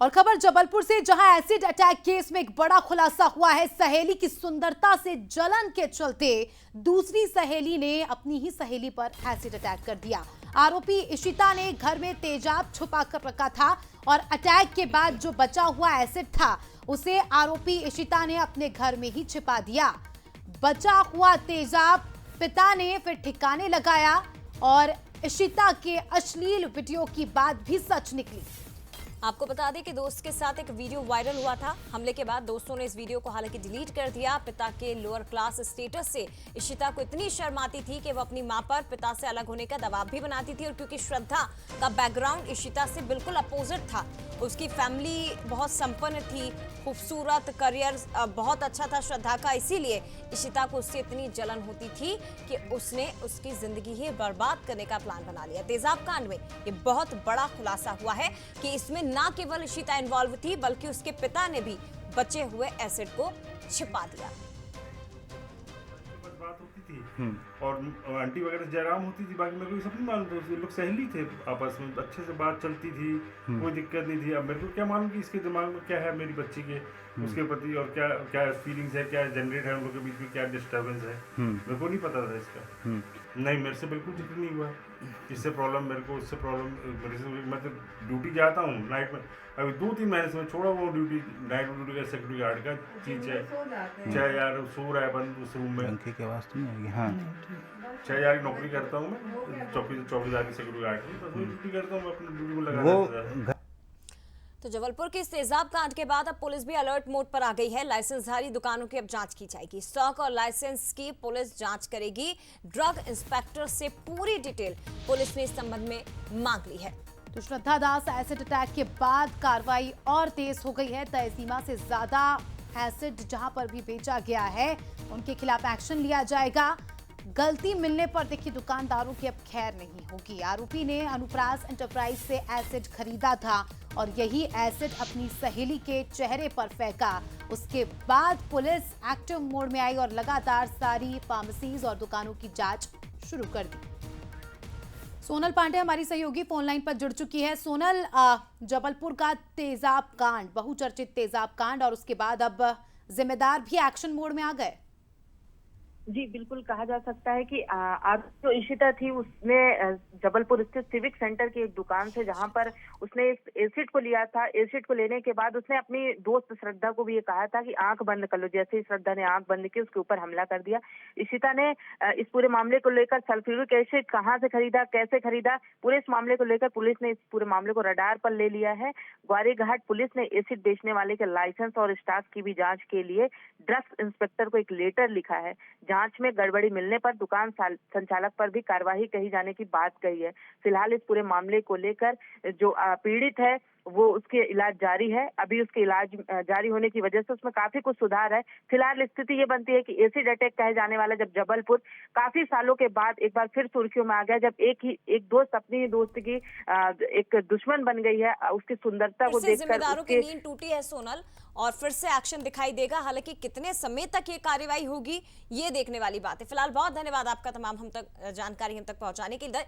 और खबर जबलपुर से, जहां एसिड अटैक केस में एक बड़ा खुलासा हुआ है। सहेली की सुंदरता से जलन के चलते दूसरी सहेली ने अपनी ही सहेली पर एसिड अटैक कर दिया। आरोपी इशिता ने घर में तेजाब छुपा कर रखा था और अटैक के बाद जो बचा हुआ एसिड था उसे आरोपी इशिता ने अपने घर में ही छिपा दिया। बचा हुआ तेजाब पिता ने फिर ठिकाने लगाया और इशिता के अश्लील वीडियो की बात भी सच निकली। आपको बता दें कि दोस्त के साथ एक वीडियो वायरल हुआ था। हमले के बाद दोस्तों ने इस वीडियो को हालांकि डिलीट कर दिया। पिता के लोअर क्लास स्टेटस से इशिता को इतनी शर्म आती थी कि वो अपनी मां पर पिता से अलग होने का दबाव भी बनाती थी। और क्योंकि श्रद्धा का बैकग्राउंड इशिता से बिल्कुल अपोजिट था, उसकी फैमिली बहुत संपन्न थी, खूबसूरत करियर बहुत अच्छा था श्रद्धा का, इसीलिए इशिता को उससे इतनी जलन होती थी कि उसने उसकी जिंदगी ही बर्बाद करने का प्लान बना लिया। तेजाब कांड में ये बहुत बड़ा खुलासा हुआ है कि इसमें ना केवल इशिता इन्वॉल्व थी बल्कि उसके पिता ने भी बचे हुए एसिड को छिपा दिया। बात होती थी और आंटी वगैरह जयराम होती थी, बाकी मेरे को ये सब नहीं मालूम था। ये लोग सहेली थे, आपस में अच्छे से बात चलती थी, कोई दिक्कत नहीं थी। अब मेरे को क्या मालूम कि इसके दिमाग में क्या है मेरी बच्ची के उसके प्रति, और क्या क्या फीलिंग्स है, क्या जनरेट है उन लोगों के बीच में, क्या डिस्टर्बेंस है, मेरे को नहीं पता था इसका। नहीं, मेरे से बिल्कुल जिक्र नहीं हुआ इससे प्रॉब्लम, मेरे को उससे प्रॉब्लम। मेरे से मैं तो ड्यूटी जाता हूँ नाइट में, अभी 2-3 महीने से मैं छोड़ा वो ड्यूटी, नाइट ड्यूटी का सिक्योरिटी गार्ड का चीज है। चाहे यार सो रहा है बंद उस रूम में, की आवाज तो नहीं आएगी। हाँ, चाहे यार नौकरी करता हूँ मैं, चौकीदार की सिक्योरिटी गार्ड की, बस वही ड्यूटी करता हूँ मैं, अपनी ड्यूटी को लगा वो। तो जबलपुर के इस तेजाब कांड के बाद अब पुलिस भी अलर्ट मोड पर आ गई है। लाइसेंसधारी दुकानों की अब जांच की जाएगी। स्टॉक और लाइसेंस की पुलिस जांच करेगी। ड्रग इंस्पेक्टर से पूरी डिटेल पुलिस ने इस संबंध में मांग ली है। तो श्रद्धा दास एसिड अटैक के बाद कार्रवाई और तेज हो गई है। तय सीमा से ज्यादा एसिड जहां पर भी बेचा गया है उनके खिलाफ एक्शन लिया जाएगा। गलती मिलने पर देखिए दुकानदारों की अब खैर नहीं होगी। आरोपी ने अनुप्रास एंटरप्राइज से एसिड खरीदा था और यही एसिड अपनी सहेली के चेहरे पर फेंका। उसके बाद पुलिस एक्टिव मोड में आई और लगातार सारी फार्मेसीज और दुकानों की जांच शुरू कर दी। सोनल पांडे हमारी सहयोगी फोन लाइन पर जुड़ चुकी है। सोनल, जबलपुर का तेजाब कांड, बहुचर्चित तेजाब कांड, और उसके बाद अब जिम्मेदार भी एक्शन मोड में आ गए। जी बिल्कुल, कहा जा सकता है कि आज जो इशिता थी उसने जबलपुर स्थित सिविक सेंटर की एक दुकान से, जहां पर उसने इस एसिड को लिया था, एसिड को लेने के बाद उसने अपनी दोस्त श्रद्धा को भी ये कहा था कि आंख बंद कर लो। जैसे ही श्रद्धा ने आंख बंद की उसके ऊपर हमला कर दिया। इशिता ने इस पूरे मामले को लेकर सल्फ्यूरिक एसिड कहाँ से खरीदा, कैसे खरीदा, पूरे इस मामले को लेकर पुलिस ने इस पूरे मामले को रडार पर ले लिया है। ग्वारीघाट पुलिस ने एसिड बेचने वाले के लाइसेंस और स्टॉक की भी जाँच के लिए ड्रग्स इंस्पेक्टर को एक लेटर लिखा है। जांच में गड़बड़ी मिलने पर दुकान संचालक पर भी कार्यवाही कही जाने की बात कही है। फिलहाल इस पूरे मामले को लेकर जो पीड़ित है वो उसके इलाज जारी है। अभी उसके इलाज जारी होने की वजह से उसमें काफी कुछ सुधार है। फिलहाल स्थिति ये बनती है कि एसिड अटैक कहे जाने वाला जब जबलपुर काफी सालों के बाद एक बार फिर सुर्खियों में आ गया, जब एक दोस्त अपनी दोस्त की एक दुश्मन बन गई है। उसकी सुंदरता को देखकर जिम्मेदारों की नींद टूटी है सोनल, और फिर से एक्शन दिखाई देगा। हालांकि कितने समय तक ये कार्रवाई होगी ये देखने वाली बात है। फिलहाल बहुत धन्यवाद आपका तमाम हम तक जानकारी हम तक पहुंचाने के लिए।